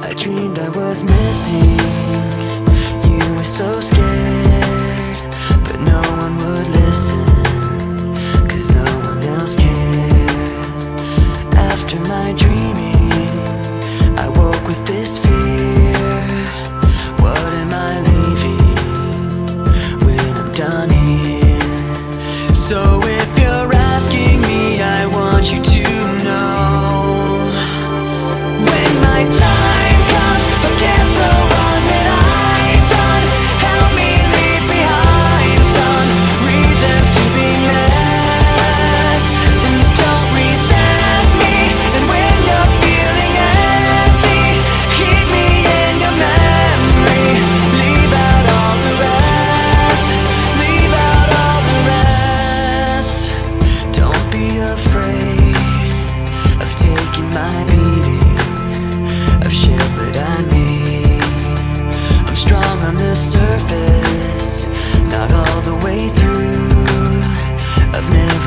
I dreamed I was missing. You were so scared, but no one would listen, 'cause no one else cared.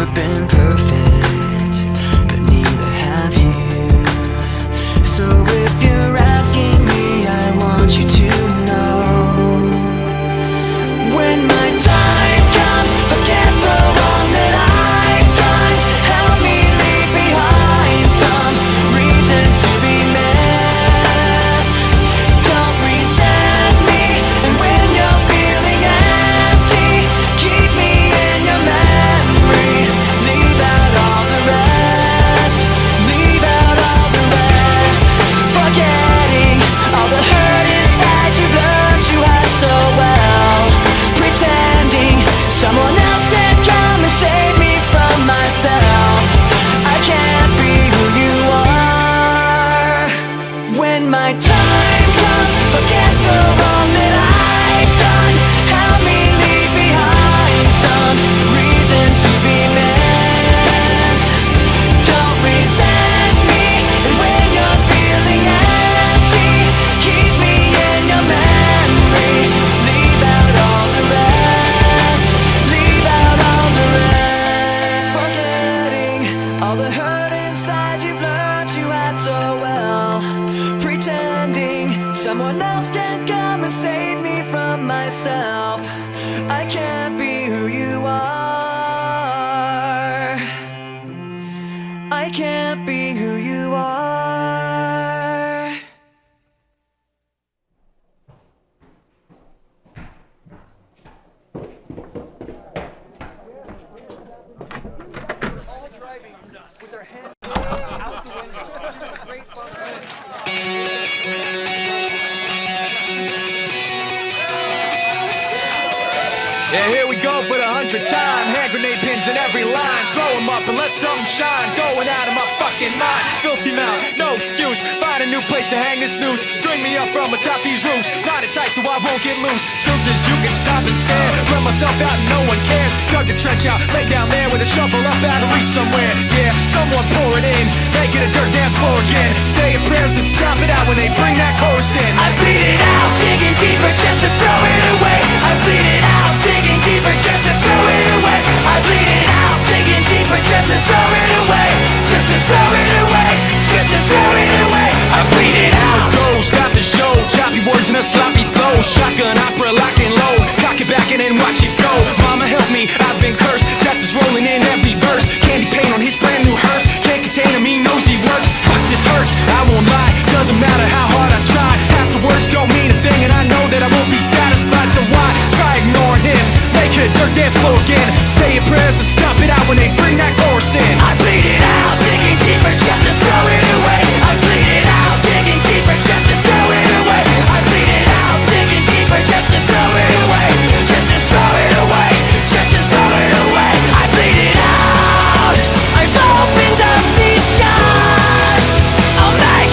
not been perfect, but neither have you. So if you're asking me, I want you to know, when my time comes, forget the wrong that I've done. Help me leave behind some reasons to be missed. Don't resent me, and when you're feeling empty, keep me in your memory. Leave out all the rest. Leave out all the rest. Forgetting all the hurt inside you've learned you had so well. Pretending someone else can come and save me from myself. I can't be who you are. When my time comes, forget the wrong that I've done. Help me leave behind some reasons to be missed. Don't resent me, and when you're feeling empty, keep me in your memory. Leave out all the rest. Leave out all the rest. Forgetting all the hurt inside you've learned you had so well. Pretending someone else can come and save me from myself. I can't be who you are. I can't be who you are. Yeah, here we go for the 100th time. Hand grenade pins in every line. Throw them up and let something shine. Going out of my fucking mind. Filthy mouth, no excuse. Find a new place to hang this noose. String me up from atop these roofs. Tie it tight so I won't get loose. Truth is you can stop and stare. Run myself out and no one cares. Dug the trench out, lay down there with a shovel up out of reach somewhere. Yeah, someone pour it in. Make it a dirt dance floor again. Say your prayers and stop it out when they bring that chorus in. I bleed it out, digging deeper just to throw it away. I bleed it out, digging deeper just to throw it away. I bleed it out, digging deeper just to throw it away. Just to throw it away. Just to throw it away. I bleed it out. Go, stop the show. Choppy words and a sloppy flow. Shotgun opera, lock and load. Cock it back and then watch it go. Mama help me, I've been cursed. Death is rolling in every verse. Candy paint on his brand new hearse. Can't contain him, he knows he works. Fuck, this hurts, I won't lie. Doesn't matter how hard I try. Half the words don't mean a thing, and I know that I won't be satisfied. So why try ignoring him? Make it a dirt dance floor again. Say your prayers and stop it out when they bring that chorus in. I bleed it out, digging deeper just to throw it away. I bleed it out, digging deeper just to throw it away. I bleed it out, digging deeper just to throw it away. Just to throw it away. Just to throw it away. I bleed it out. I've opened up these scars. I'll make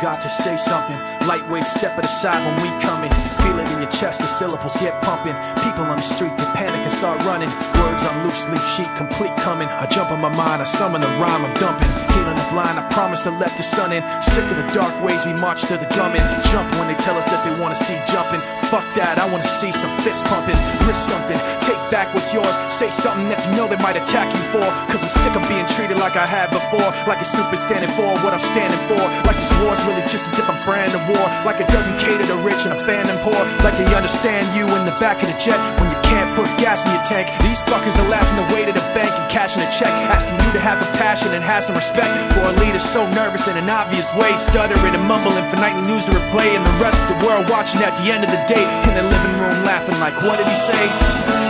got to say something. Lightweight, step it aside when we coming. Feel it in your chest, the syllables get pumping. People on the street get panic and start running. Words on loose leaf sheet, complete coming. I jump on my mind, I summon the rhyme, I'm dumping. Healing the blind, I promise to let the sun in. Sick of the dark ways, we march to the drumming. Jump when they tell us that they wanna see jumping. Fuck that, I wanna see some fist pumping. Risk something, take back what's yours. Say something that you know they might attack you for. Cause I'm sick of being treated like I had before. Like a stupid standing for what I'm standing for. Like this war's really just a different brand of war. Like it doesn't cater to rich and abandon poor. Like they understand you in the back of the jet when you can't put gas in your tank. These fuckers are laughing away to the bank and cashing a check, asking you to have compassion and have some respect for a leader so nervous in an obvious way, stuttering and mumbling for nightly news to replay, and the rest of the world watching at the end of the day in their living room laughing like, what did he say?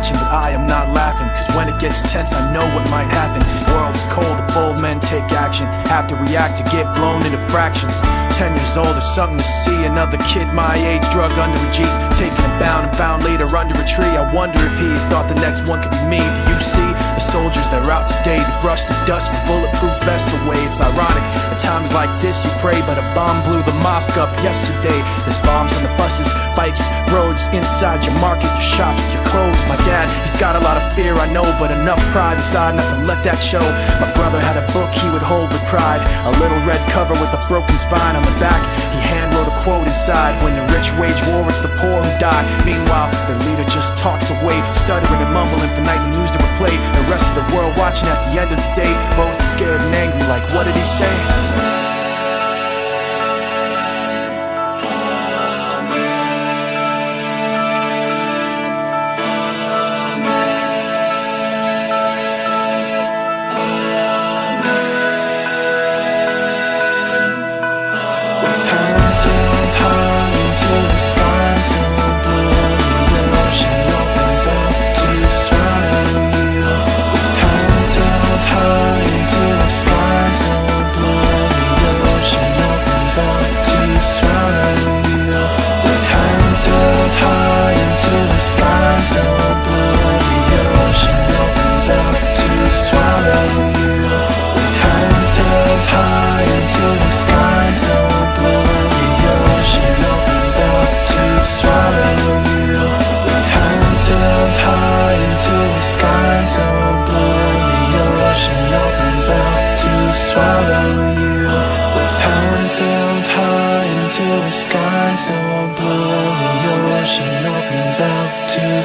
watching, but I am not laughing, cause when it gets tense I know what might happen. World is cold, the bold men take action, have to react to get blown into fractions. 10 years old is something to see, another kid my age drug under a Jeep, taken and bound and found later under a tree. I wonder if he thought the next one could be me. Do you see the soldiers that are out today to brush the dust from bulletproof vests away? It's ironic, at times like this you pray, but a bomb blew the mosque up yesterday. There's bombs on the buses, bikes, roads, inside your market, your shops, your clothes. My dad, he's got a lot of fear, I know, but enough pride inside not to let that show. My brother had a book he would hold with pride, a little red cover with a broken spine on the back. He hand wrote a quote inside: when the rich wage war, it's the poor who die. Meanwhile, their leader just talks away, stuttering and mumbling for nightly news to replay. The rest of the world watching at the end of the day, both scared and angry, like what did he say?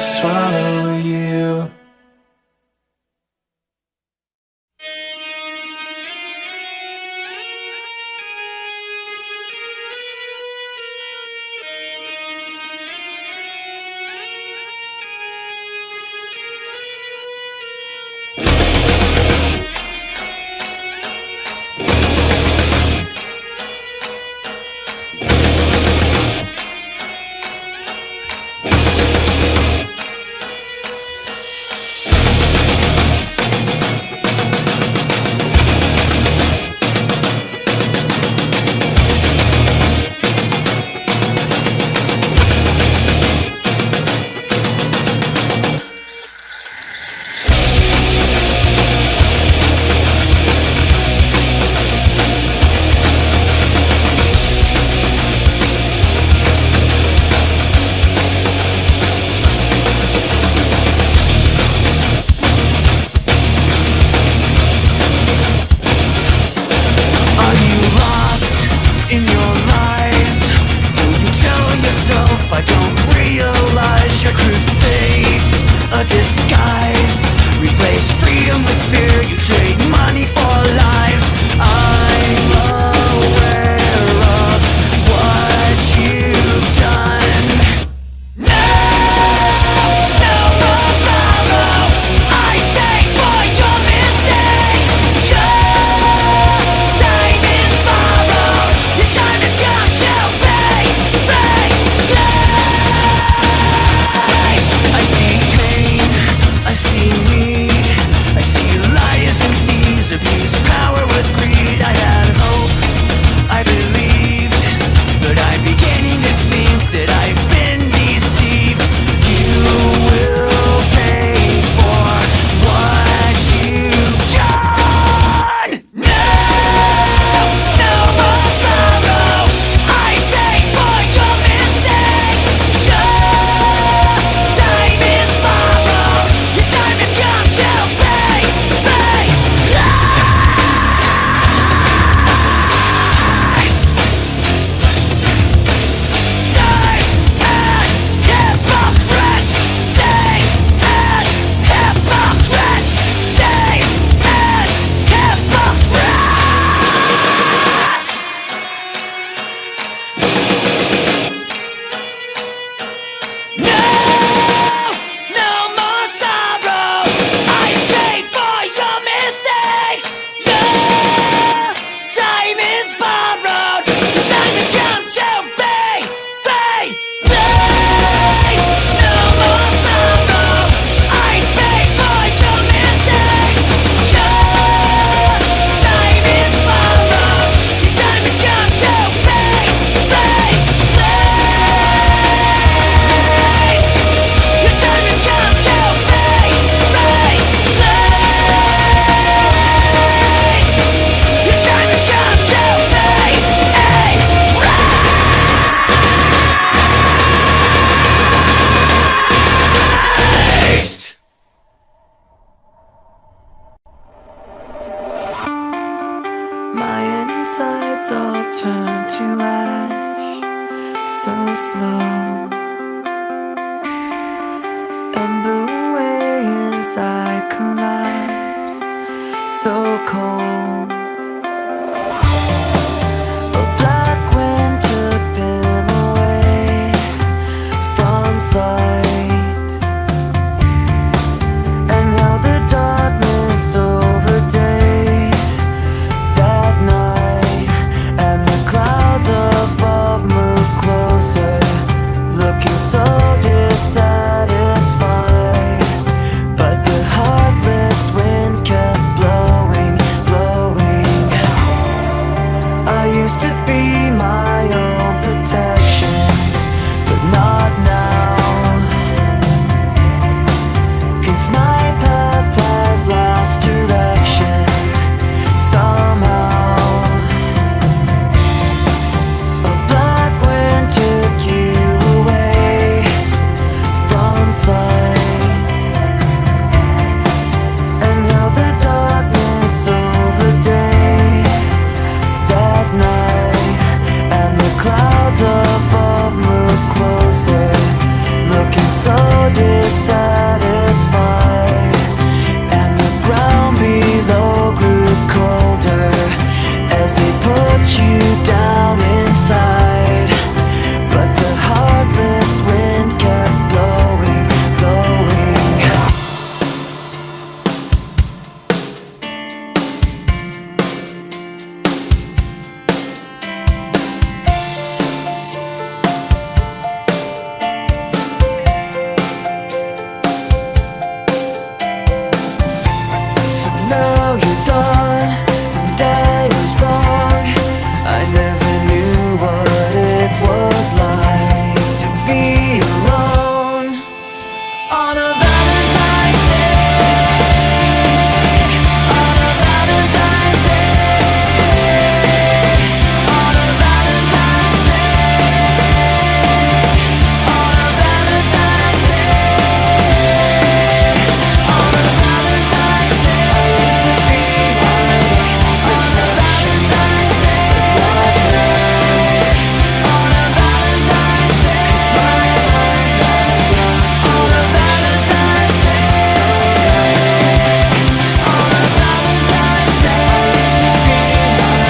Swallow you. slow and blew away as I collapsed, so cold. A black wind took them away from sight, and now the darkness over day that night, and the clouds above moved closer, looking so dissatisfied. But the heartless wind kept blowing, blowing. I used to be my own protection, but not now, 'cause my path has lost direction somehow. A black wind took you away from sight, and now the darkness over day that night, and the clouds above move closer, looking so dissatisfied, and the ground below grew colder as they put you down inside. But the heartless wind kept blowing, blowing. So now you're gone, and I was wrong. I never knew what it was like to be alone on a Valentine's Day, on a Valentine's Day, on a Valentine's Day, on a Valentine's Day, on a Valentine's Day. I used to be my protection, but not now. On a Valentine's Day, 'cause my mind has lost on a Valentine's Day. On a Valentine's Day, I used to be my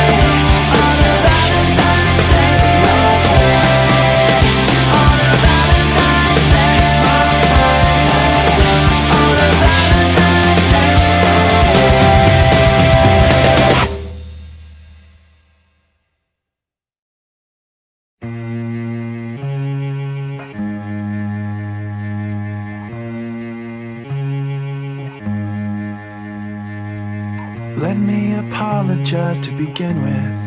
protection, but not now. On a Valentine's Day, 'cause my mind has lost on a Valentine's Day. Let me apologize to begin with.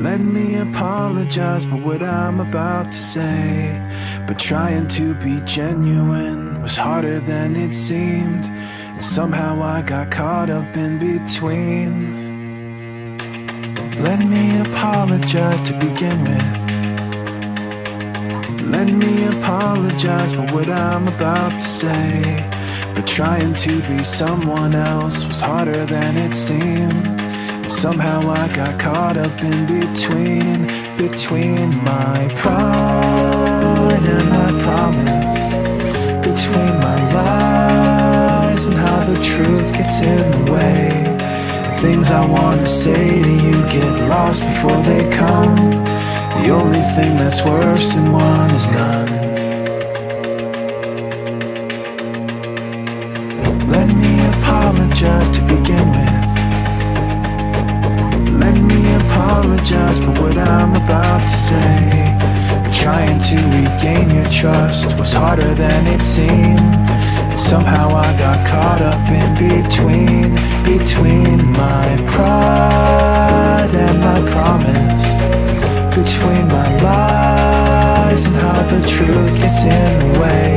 Let me apologize for what I'm about to say. But trying to be genuine was harder than it seemed, and somehow I got caught up in between. Let me apologize to begin with. Let me apologize for what I'm about to say. But trying to be someone else was harder than it seemed, and somehow I got caught up in between, between my pride and my promise, between my lies and how the truth gets in the way. Things I want to say to you get lost before they come. The only thing that's worse than one is none. Let me apologize to begin with. Let me apologize for what I'm about to say. But trying to regain your trust was harder than it seemed, and somehow I got caught up in between, between my pride and my promise, between my lies and how the truth gets in the way.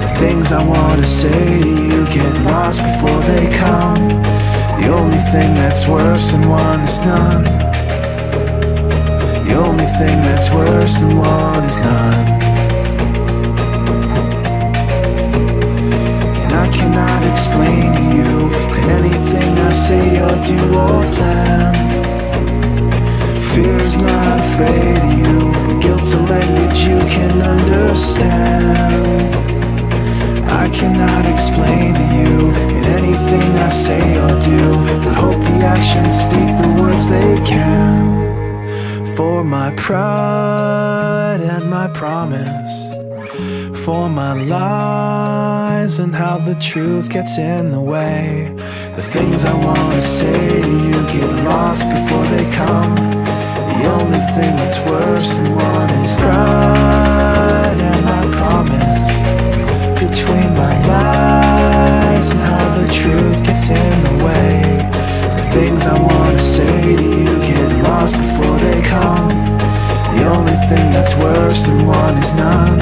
The things I want to say to you get lost before they come. The only thing that's worse than one is none. The only thing that's worse than one is none. And I cannot explain to you in anything I say or do or plan. Fear is not afraid of you, but It's a language you can understand. I cannot explain to you in anything I say or do, but hope the actions speak the words they can. For my pride and my promise, for my lies and how the truth gets in the way. The things I wanna say to you get lost before they come. The only thing that's worse than one is pride and my promise. Between my lies and how the truth gets in the way. The things I wanna say to you get lost before they come. The only thing that's worse than one is none.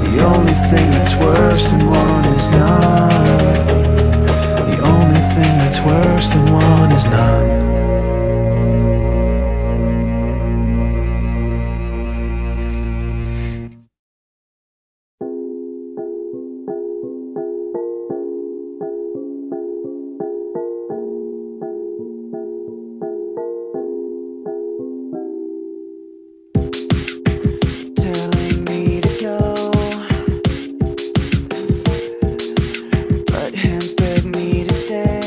The only thing that's worse than one is none. The only thing that's worse than one is none. Telling me to go, but hands beg me to stay.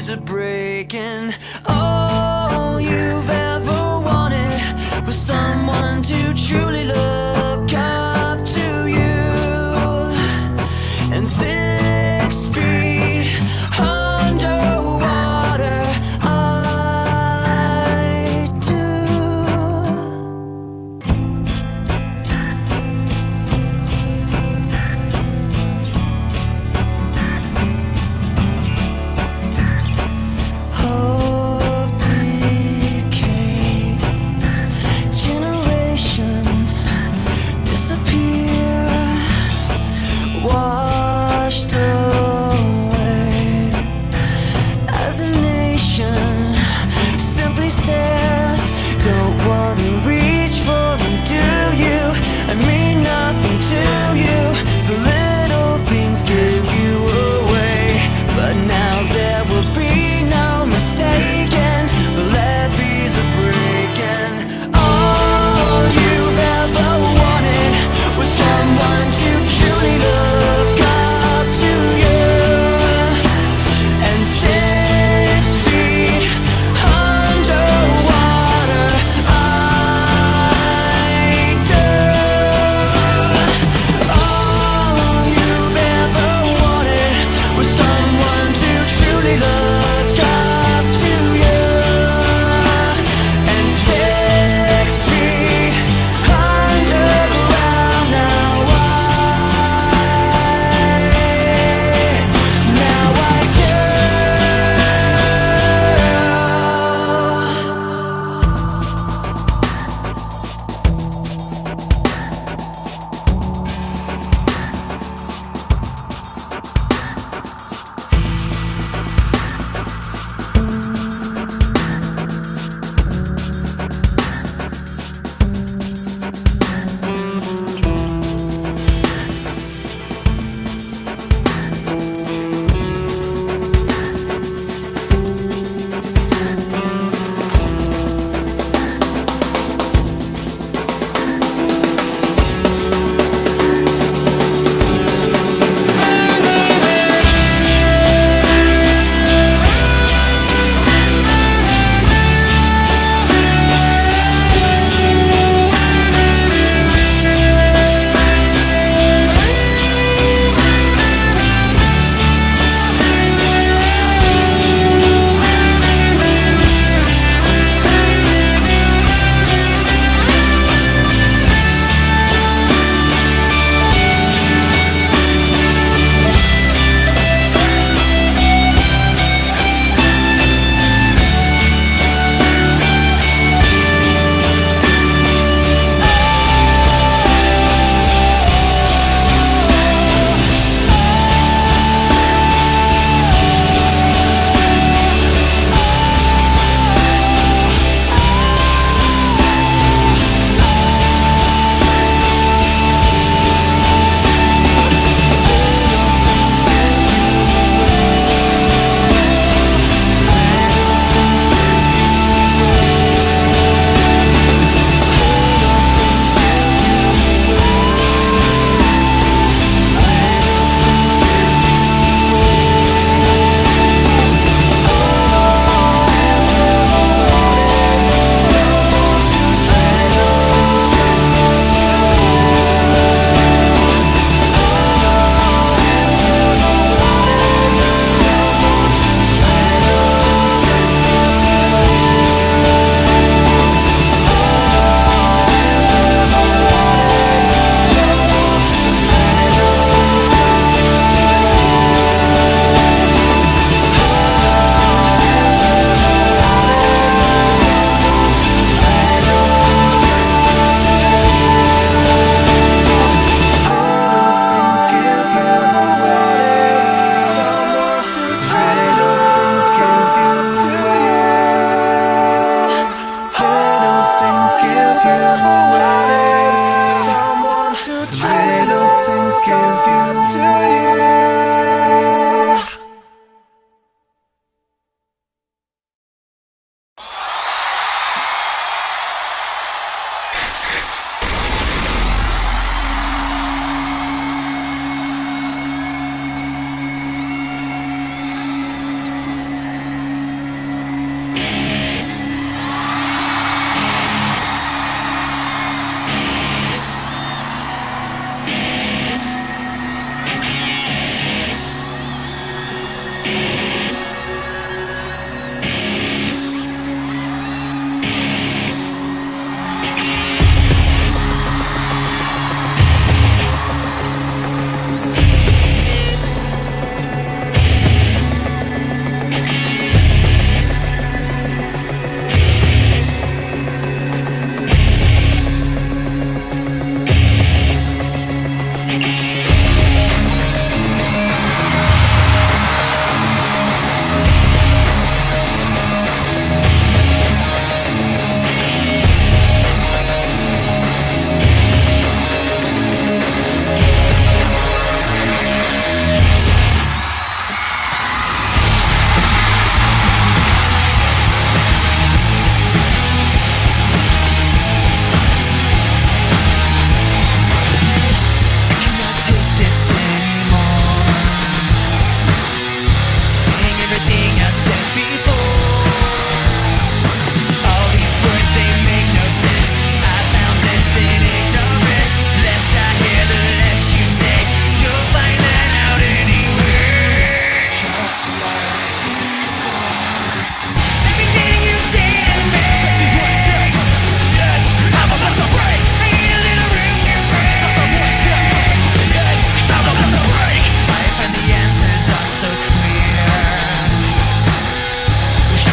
levees are breaking. All you've ever wanted was someone to truly look up to you. And 6 feet underwater, I do. Hope decays, generations disappear, washed away as a nation simply stares. Don't wanna reach for me, do you? I mean nothing to you. The little things gave you away, but now there will be no mistaking. The levees are breaking. All you've ever wanted was someone to truly look up to you. And 6 feet underwater, I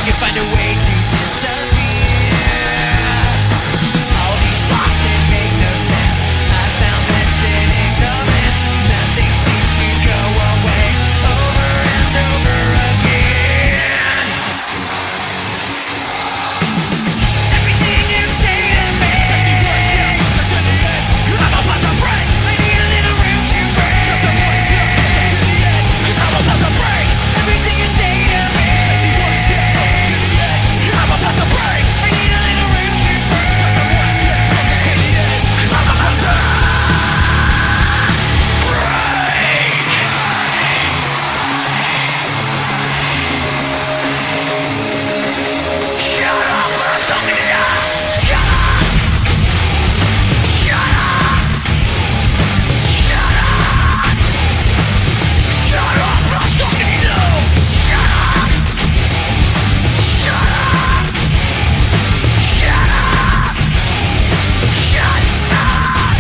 can find a way to disappear. All these thoughts that make no sense, I found bliss in ignorance. Nothing seems to go away over and over again. Everything you say to me takes me one step closer to the edge. I'm about to break. I need a little room to break. Just one step closer to the edge. 'Cause I'm about to break. Everything you say to me takes me one step closer to the edge. I'm about to break. I need a little room to break. Just one step closer to the edge. 'Cause I'm about to break. Shut up, I'm talking to you. Shut up. Shut up. Shut up. Shut up, I'm talking to you. Shut up. Shut up. Shut up. Shut up.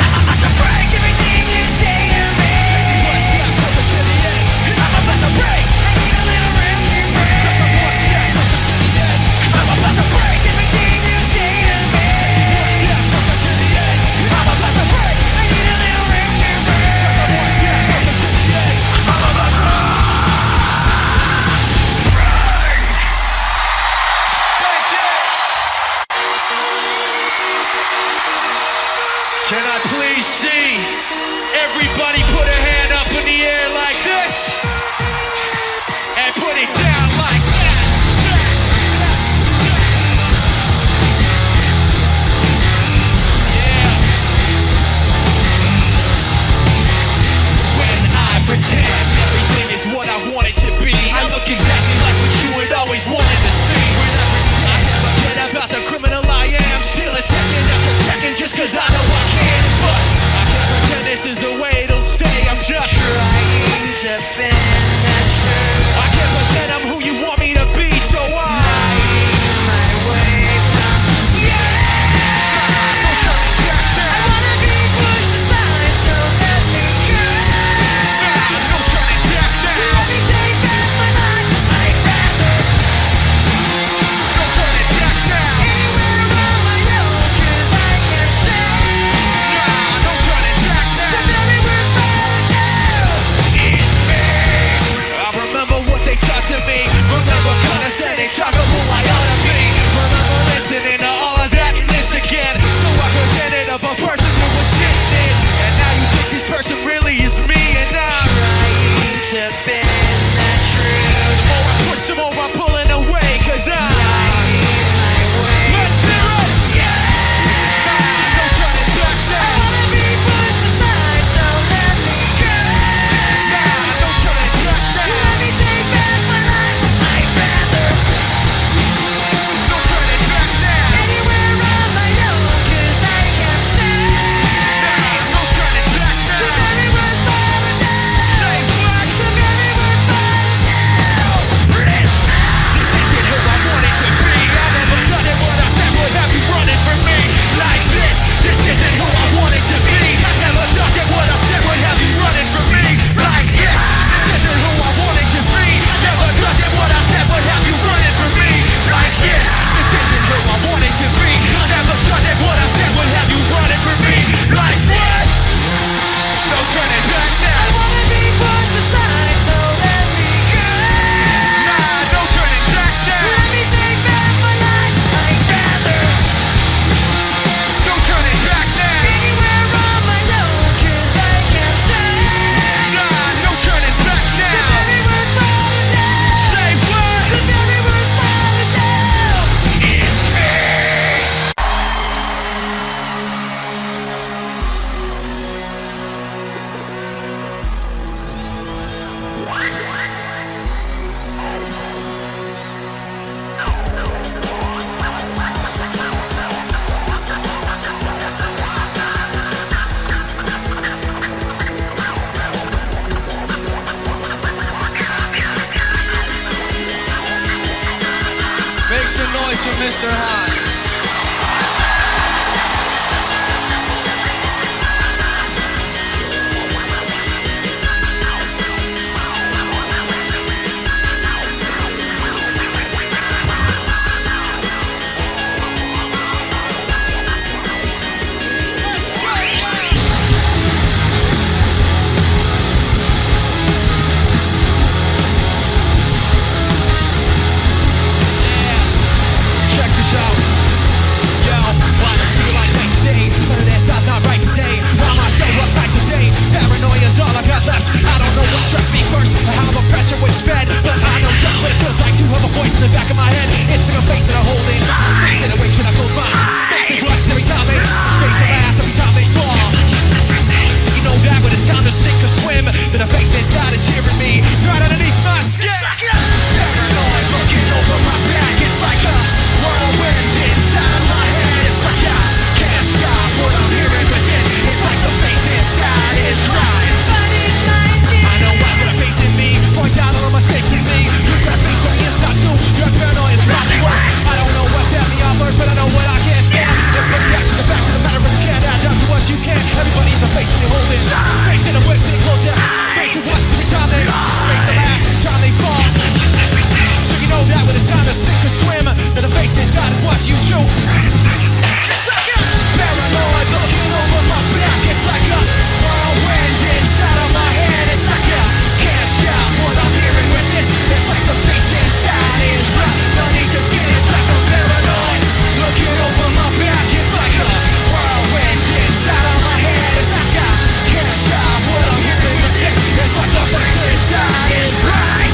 I'm about to break everything you say to me. Takes me one step closer to the edge. I'm about to break. I need a little room to break. Just one step closer to the edge. 'Cause I'm about to break everything you say to me. Takes me one step closer to the edge. I'm about to break. I need a little room to break. Just one step closer to the edge. 'Cause I'm about to break. Thank you. Can I please see everybody put a hand up in the air like this and put it down like that? Yeah. When I pretend everything is what I want it to be, I look exactly like what you had always wanted to see. When I pretend, I never forget about the criminal I am. Still a second after second just 'cause I know I can. But I can't pretend this is the way it'll stay. I'm just trying to bend the truth. I can't pretend I'm who you want me to be, so lying my way from no turning back now. I wanna be pushed aside, so let me go. No turning back now. Let me take back my life. I'd rather No turning back now. anywhere on my own, 'cause I can say No turning back the now. very worst part of now is me. I remember what they taught to me. Remember condescending talk of who I ought to be. Remember listening to all of that and this again. So I pretended of a person who was fitting in. And now you think this person really is me. And I'm Trying to bend the truth. more I push them more I'm pulling away. 'Cause I'm Lying my way. Let's hear it. No turning back I now. wanna be pushed aside, so let me go. No turning back now. Let me take back my life. I'd rather No turning back now. anywhere on my own, 'cause I can say No turning back the now. very worst part of now. Say what? The very worst part of now is now. This isn't who I wanted to be. I never thought that what I said would have you running from me like this. This isn't who I wanted to be. I never thought that what I said would have you running from me like this. This isn't who I wanted to be. I never thought that what I said would have you running from me like this. This isn't who I wanted to be. I never thought that what I said would have you running from me like this. No turning back I now. wanna be pushed aside, so let me go. No turning back now. Let me take back my life. I'd rather No turning back now. anywhere on my own, 'cause I can say No turning back the now. very worst part of now. Say what? The very worst part of now is me. Make some noise for Mr. Hahn. voice in the back of my head. It's like a face that I hold in. Face that awakes when I close my eyes. Face that grunts every time they face of ass every time they fall. So you know that when it's time to sink or swim, that the face inside is hearing me right underneath my skin. Paranoid looking over my back. It's like a whirlwind inside my head. It's like I can't stop what I'm hearing within. It's like the face inside is right. I know I've got a face in me, points out all of my mistakes in me. You've got a face on the inside too. Your paranoia is probably worse. I don't know what's happening out first, but I know what I can't stand. If the reaction, the fact of the matter is you can't add up to what you can. Everybody has a face and they hold it. Face in the works and you close it. Face it once every time they face the last every time they fall. So you know that when it's time to sink or swim, that the face inside is what you do. Paranoid looking over my back. It's like a whirlwind inside of my head. It's like I can't stop what I'm hearing within. It's like the face inside is right beneath the skin. It's like a paranoid looking over my back. It's like a whirlwind inside of my head. It's like I can't stop what I'm hearing within. It's like the face inside is right.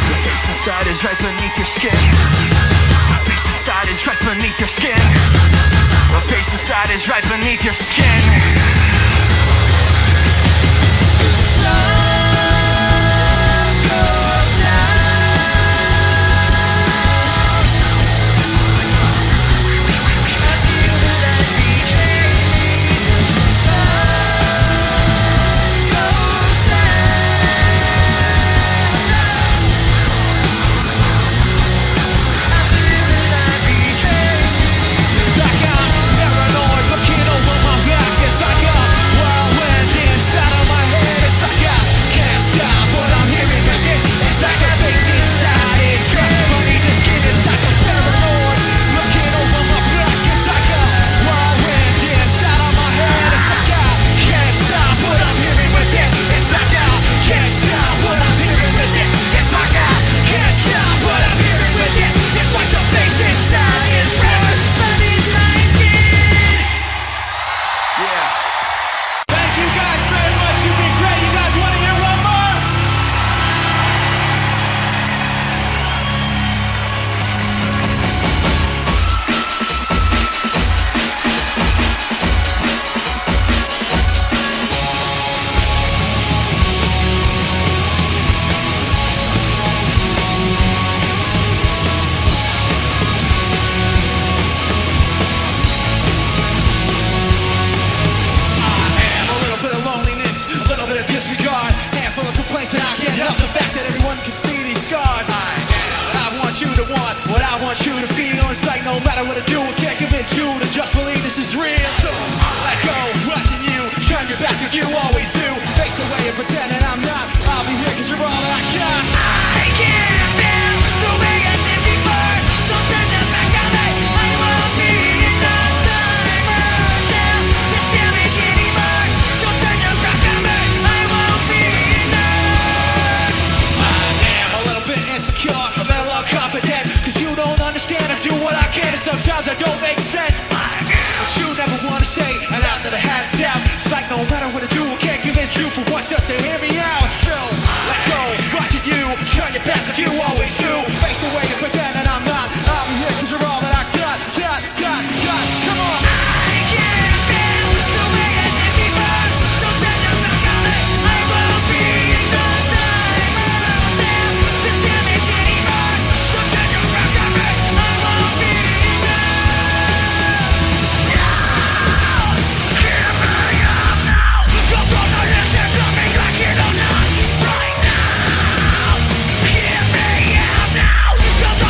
The face inside is right beneath your skin. The face inside is right beneath your skin. The face inside is right beneath your skin. Sometimes I don't make sense, but you never wanna say, and after the had doubt, it's like no matter what I do, I can't convince you for once just to hear me out. So let go, watching you, turn your back like you always do. Face away and pretend that I'm not. I'll be here 'cause you're all that I got. Come on. I can't feel the way I did before. Don't turn your back on me. I won't be in no time around town. This damage anymore. Don't turn your back on me. I won't be. Right now, hear me out now.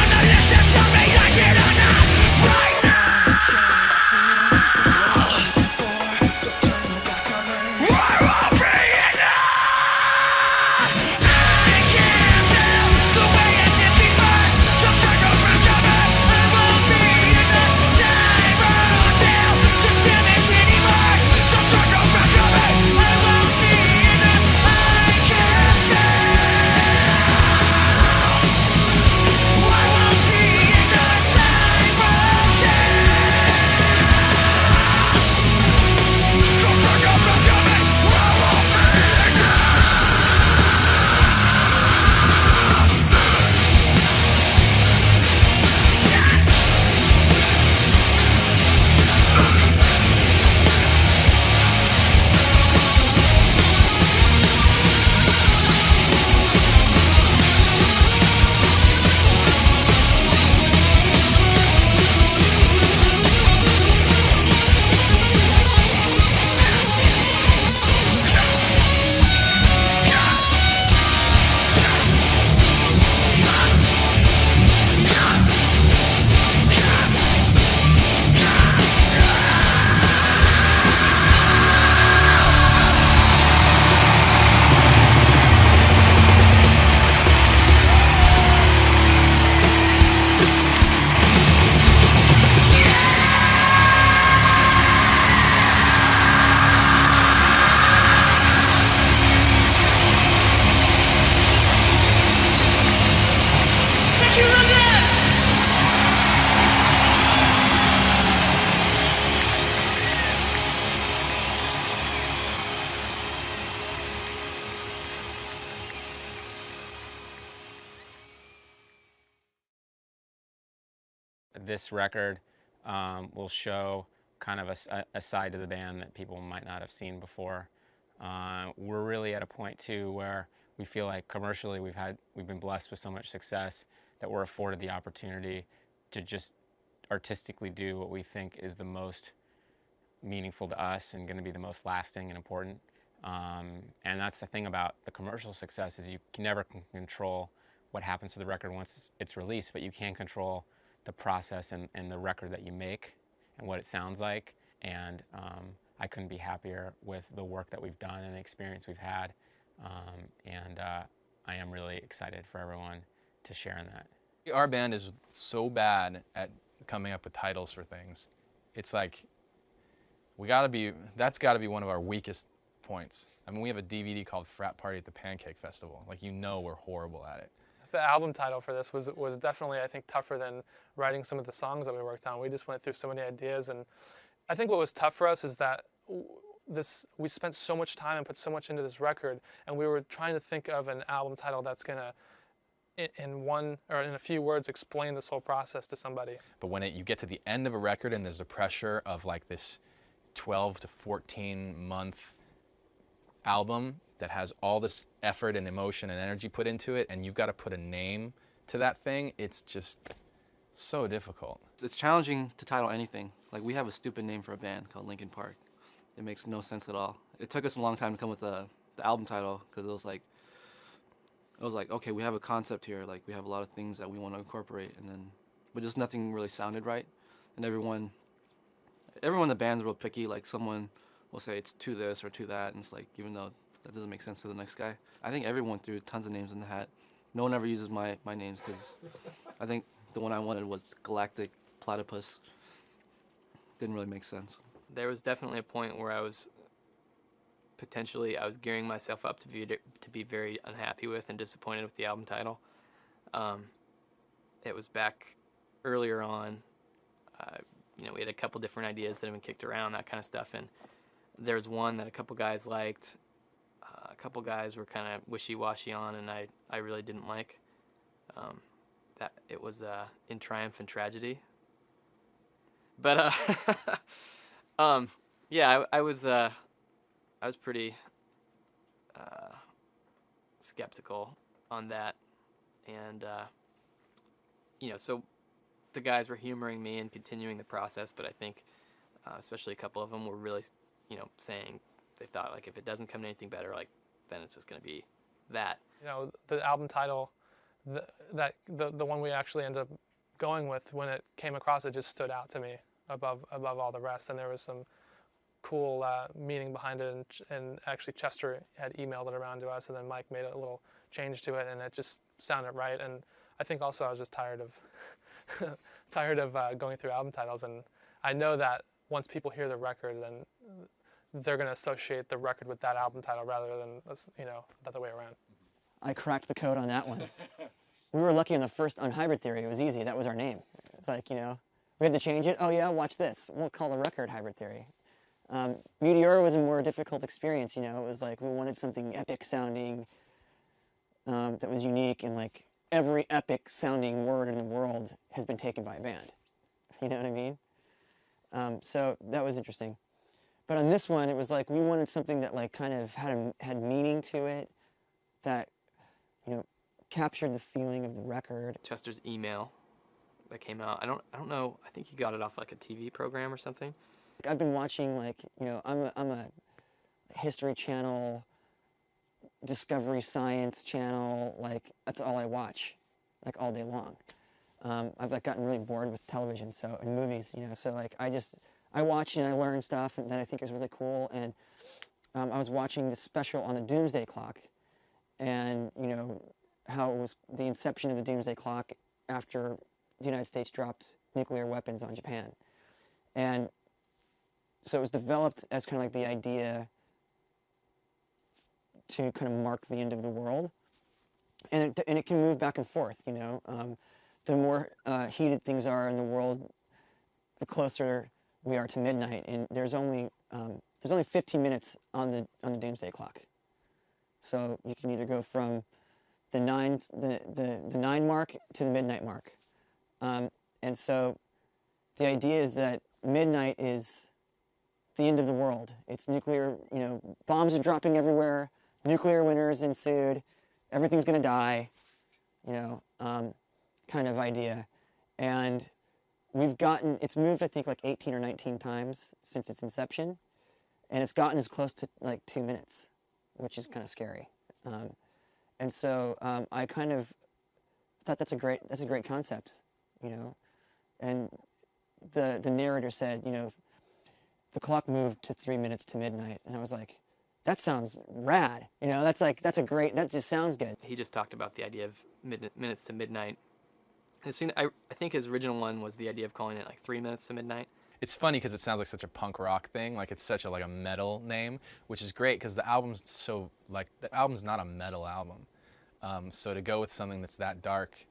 this record will show kind of a side to the band that people might not have seen before. We're really at a point too where we feel like commercially we've been blessed with so much success that we're afforded the opportunity to just artistically do what we think is the most meaningful to us and going to be the most lasting and important. And that's the thing about the commercial success, is you can never control what happens to the record once it's released, but you can control the process and the record that you make and what it sounds like. And I couldn't be happier with the work that we've done and the experience we've had. And I am really excited for everyone to share in that. Our band is so bad at coming up with titles for things. It's like, that's gotta be one of our weakest points. I mean, we have a DVD called Frat Party at the Pancake Festival. Like, we're horrible at it. The album title for this was definitely, I think, tougher than writing some of the songs that we worked on. We just went through so many ideas, and I think what was tough for us is that we spent so much time and put so much into this record, and we were trying to think of an album title that's gonna, in one or in a few words, explain this whole process to somebody. But when you get to the end of a record and there's the pressure of like this 12 to 14 month album that has all this effort and emotion and energy put into it, and you've got to put a name to that thing, it's just so difficult. It's challenging to title anything. Like, we have a stupid name for a band called Linkin Park. It makes no sense at all. It took us a long time to come with the album title, because it was like, okay, we have a concept here. Like, we have a lot of things that we want to incorporate, but just nothing really sounded right. And everyone in the band's real picky. Like, someone will say it's to this or to that, and it's like, even though that doesn't make sense to the next guy. I think everyone threw tons of names in the hat. No one ever uses my names, because I think the one I wanted was Galactic Platypus. Didn't really make sense. There was definitely a point where I was gearing myself up to be very unhappy with and disappointed with the album title. It was back earlier on. We had a couple different ideas that had been kicked around, that kind of stuff, and there was one that a couple guys liked. A couple guys were kind of wishy-washy on, and I really didn't like. That it was In Triumph and Tragedy. But yeah, I was pretty skeptical on that, and so the guys were humoring me and continuing the process, but I think especially a couple of them were really saying they thought, like, if it doesn't come to anything better, like, then it's just going to be that. The album title, the one we actually ended up going with, when it came across, it just stood out to me above all the rest, and there was some cool meaning behind it, and actually Chester had emailed it around to us, and then Mike made a little change to it, and it just sounded right. And I think also I was just tired of going through album titles, and I know that once people hear the record, then they're going to associate the record with that album title rather than the other way around. I cracked the code on that one. We were lucky on Hybrid Theory. It was easy. That was our name. It's like, we had to change it. Oh yeah, watch this. We'll call the record Hybrid Theory. Meteor was a more difficult experience. It was like we wanted something epic sounding, that was unique, and like every epic sounding word in the world has been taken by a band. You know what I mean? So that was interesting. But on this one, it was like we wanted something that like kind of had meaning to it, that captured the feeling of the record. Chester's email that came out, I don't know, I think he got it off like a TV program or something. I've been watching, like, I'm a History Channel, Discovery Science Channel, like, that's all I watch, like, all day long. I've like gotten really bored with television, and movies, so like I watch and I learn stuff that I think is really cool. And I was watching the special on the Doomsday Clock, and how it was the inception of the Doomsday Clock after the United States dropped nuclear weapons on Japan. And so it was developed as kind of like the idea to kind of mark the end of the world. And it can move back and forth, the more heated things are in the world, the closer we are to midnight. And there's only 15 minutes on the Doomsday Clock. So you can either go from the 9 mark to the midnight mark. And so the idea is that midnight is the end of the world. It's nuclear, bombs are dropping everywhere, nuclear winters ensued, everything's gonna die, kind of idea. And it's moved I think like 18 or 19 times since its inception, and it's gotten as close to like 2 minutes, which is kind of scary. And so I kind of thought that's a great concept, and the narrator said, the clock moved to 3 minutes to midnight, and I was like, that sounds rad, that just sounds good. He just talked about the idea of minutes to midnight. As soon, I think his original one was the idea of calling it like 3 minutes to midnight. It's funny because it sounds like such a punk rock thing, like it's such a like a metal name, which is great because the album's not a metal album. So to go with something that's that dark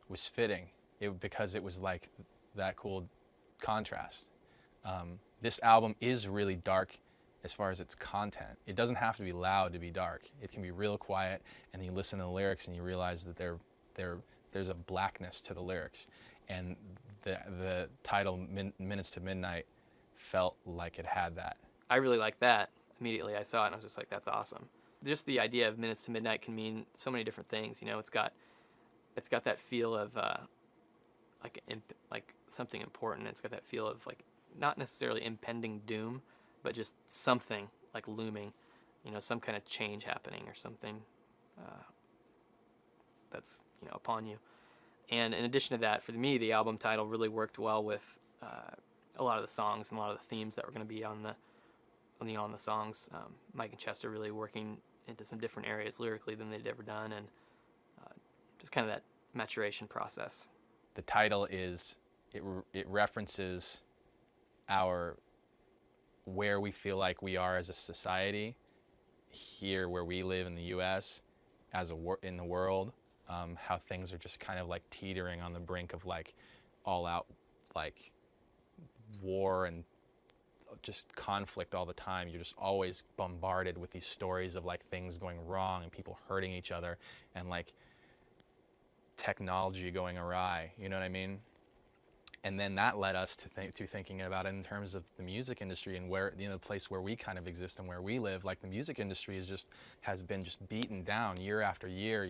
was fitting, because it was like that cool contrast. This album is really dark as far as its content. It doesn't have to be loud to be dark. It can be real quiet, and then you listen to the lyrics and you realize that there's a blackness to the lyrics. And the title Minutes to Midnight felt like it had that. I really liked that. Immediately I saw it and I was just like, that's awesome. Just the idea of minutes to midnight can mean so many different things. It's got that feel of like something important. It's got that feel of like not necessarily impending doom, but just something like looming, some kind of change happening or something that's upon you. And in addition to that, for me, the album title really worked well with a lot of the songs and a lot of the themes that were going to be on the songs. Mike and Chester really working into some different areas lyrically than they'd ever done, and just kind of that maturation process. The title it references where we feel like we are as a society here where we live in the U.S. in the world. How things are just kind of like teetering on the brink of like all out like war and just conflict all the time. You're just always bombarded with these stories of like things going wrong and people hurting each other and like technology going awry, you know what I mean? And then that led us to thinking about it in terms of the music industry and where, the place where we kind of exist and where we live. Like the music industry has been just beaten down year after year.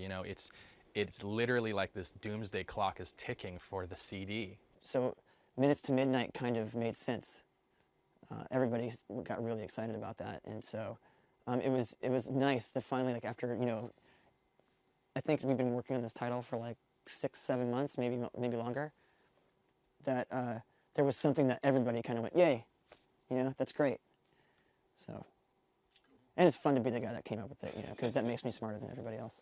It's literally like this doomsday clock is ticking for the CD. So Minutes to Midnight kind of made sense. Everybody got really excited about that, and so it was nice to finally, like after I think we've been working on this title for like 6-7 months, maybe longer. That there was something that everybody kind of went, yay, that's great. So, and it's fun to be the guy that came up with it, because that makes me smarter than everybody else.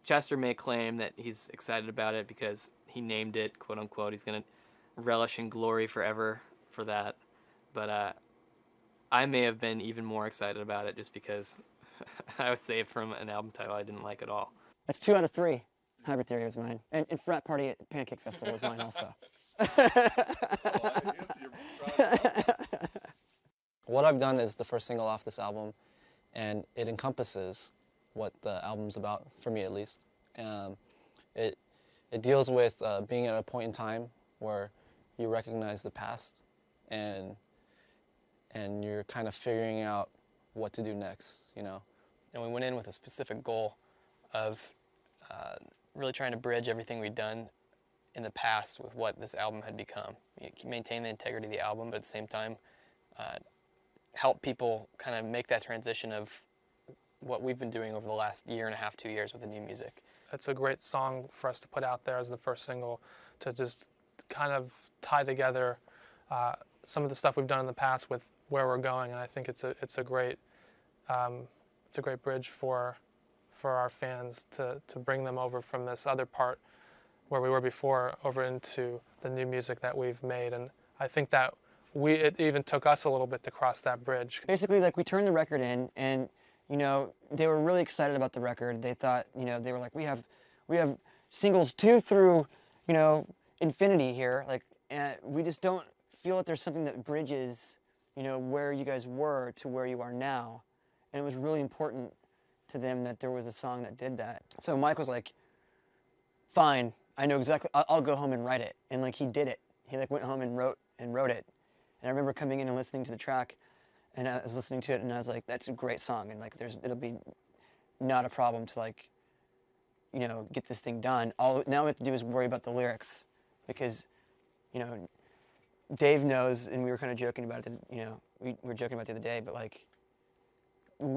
Chester may claim that he's excited about it because he named it, quote unquote. He's going to relish in glory forever for that. But I may have been even more excited about it just because I was saved from an album title I didn't like at all. That's 2 out of 3. Hybrid Theory was mine. And Frat Party at Pancake Festival was mine also. What I've done is the first single off this album, and it encompasses what the album's about, for me at least. It deals with being at a point in time where you recognize the past and you're kind of figuring out what to do next, And we went in with a specific goal of really trying to bridge everything we'd done in the past with what this album had become. Maintain the integrity of the album, but at the same time, help people kind of make that transition of what we've been doing over the last 1.5 to 2 years with the new music. It's a great song for us to put out there as the first single to just kind of tie together some of the stuff we've done in the past with where we're going, and I think it's a great bridge for our fans to bring them over from this other part where we were before over into the new music that we've made. And I think that it even took us a little bit to cross that bridge. Basically, like, we turned the record in, and they were really excited about the record. They thought, they were like, we have singles 2 through infinity here, like, and we just don't feel that there's something that bridges where you guys were to where you are now. And it was really important to them that there was a song that did that. So Mike was like, fine, I know exactly, I'll go home and write it. And like he did it. He like went home and wrote it. And I remember coming in and listening to the track, and I was listening to it and I was like, that's a great song, and like it'll be not a problem to like, you know, get this thing done. All now we have to do is worry about the lyrics, because, you know, Dave knows, and we were kind of joking about it, you know, we were joking about it the other day, but like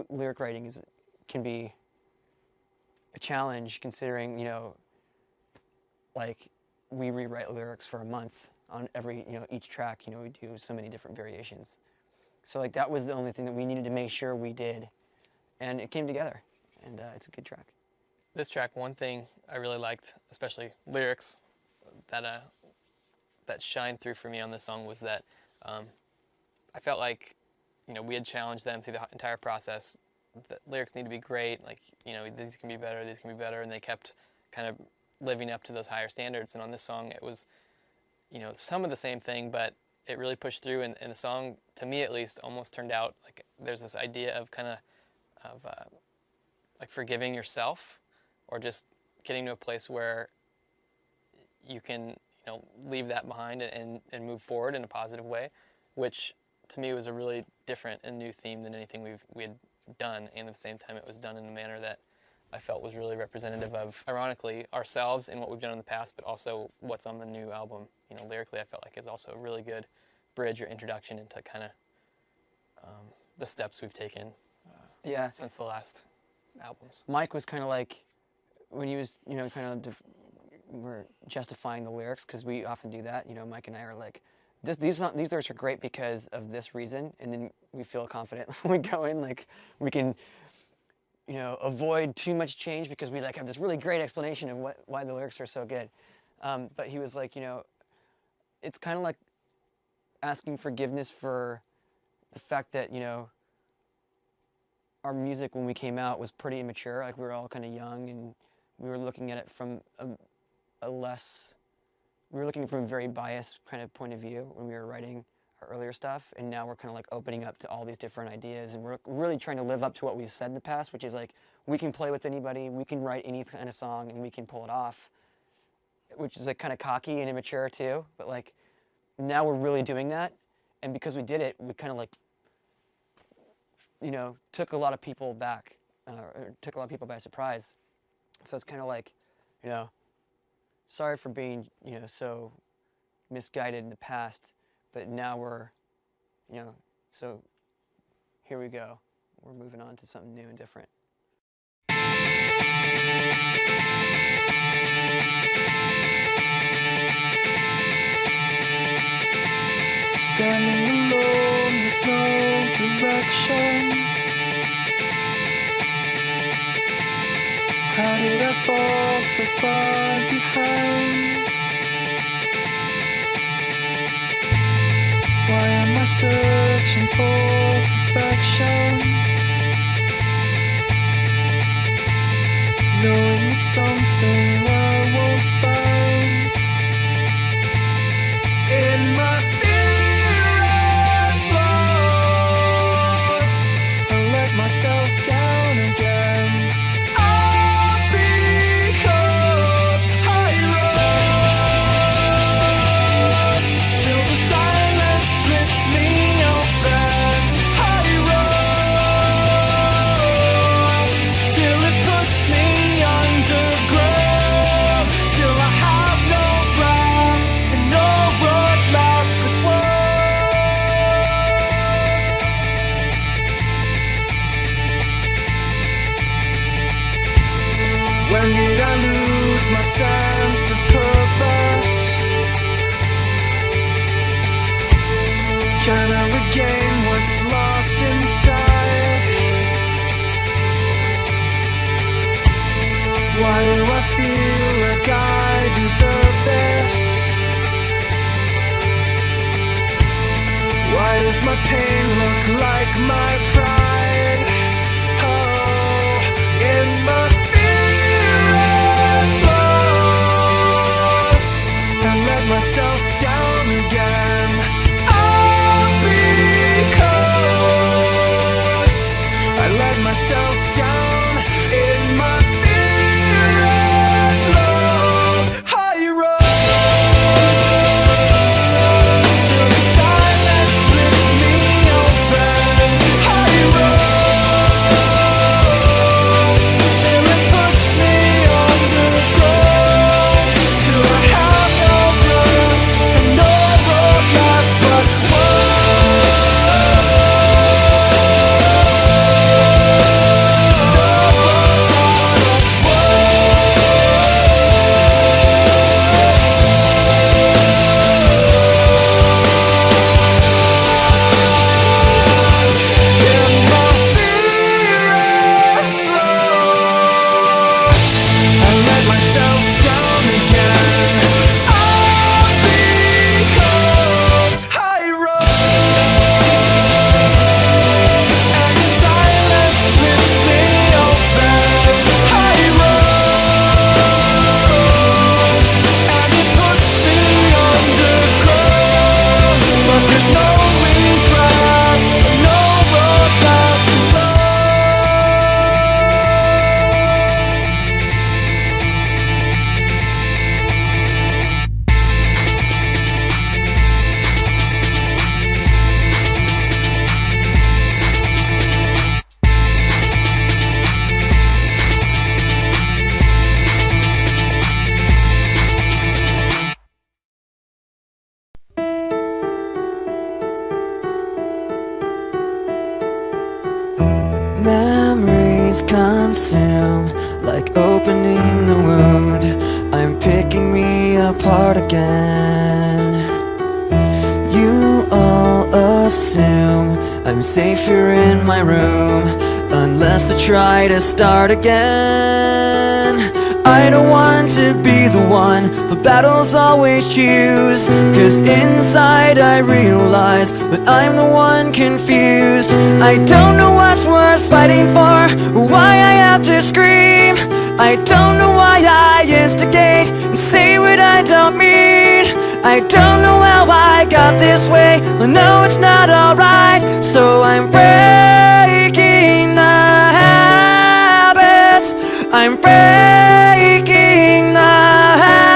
lyric writing can be a challenge, considering, you know, like we rewrite lyrics for a month on every, you know, each track. You know, we do so many different variations. So like that was the only thing that we needed to make sure we did, and it came together, and it's a good track. This track, one thing I really liked, especially lyrics, that shined through for me on this song was that I felt like, you know, we had challenged them through the entire process. The lyrics need to be great, like, you know, these can be better, and they kept kind of living up to those higher standards. And on this song, it was, you know, some of the same thing, but it really pushed through, and the song, to me at least, almost turned out like there's this idea of kind of like forgiving yourself, or just getting to a place where you can, you know, leave that behind and move forward in a positive way, which to me was a really different and new theme than anything we had done, and at the same time it was done in a manner that I felt was really representative of, ironically, ourselves and what we've done in the past, but also what's on the new album. You know, lyrically I felt like is also a really good bridge or introduction into kind of the steps we've taken since the last albums. Mike was kind of like, when he was, you know, kind of we're justifying the lyrics, because we often do that. You know, Mike and I are like, these lyrics are great because of this reason, and then we feel confident when we go in, like we can, you know, avoid too much change because we like have this really great explanation of why the lyrics are so good. But he was like, you know, it's kind of like asking forgiveness for the fact that, you know, our music when we came out was pretty immature. Like we were all kind of young, and we were looking at it from we were looking from a very biased kind of point of view when we were writing our earlier stuff, and now we're kind of like opening up to all these different ideas, and we're really trying to live up to what we've said in the past, which is like, we can play with anybody, we can write any kind of song, and we can pull it off, which is like kind of cocky and immature too, but like now we're really doing that, and because we did it, we kind of like, you know, took a lot of people back, or took a lot of people by surprise. So it's kind of like, you know, sorry for being, you know, so misguided in the past, but now we're, you know, so here we go. We're moving on to something new and different. Standing alone with no direction. How did I fall so far behind? Why am I searching for perfection? Knowing it's something I won't find. In my fear and flaws, I let myself down again. When did I lose my sense of purpose? Can I regain what's lost inside? Why do I feel like I deserve this? Why does my pain look like my pride? Oh, in my myself down again. All because I let myself down in my fear and flaws. I let myself down again. All because I wrote, and the silence splits me open. I wrote, and it puts me underground. But there's no regret, no road left to go. Memories consume, like opening the wound. I'm picking me apart again. You all assume I'm safe here in my room, unless I try to start again. I don't want to be the one the battles always choose, 'cause inside I realize that I'm the one confused. I don't know what's worth fighting for, or why I have to scream. I don't know why I instigate and say what I don't mean. I don't know how I got this way, I know it's not alright. So I'm breaking the habits, I'm breaking the habit.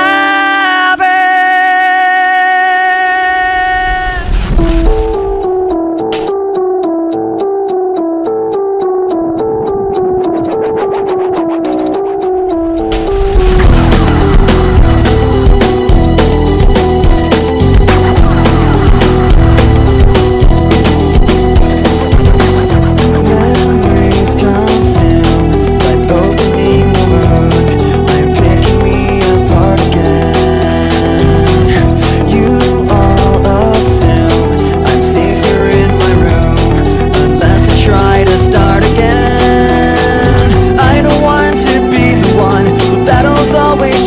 Memories consume, like opening the wound. I'm picking me apart again. You all assume I'm safer in my room, unless I try to start again. I don't want to be the one the battles always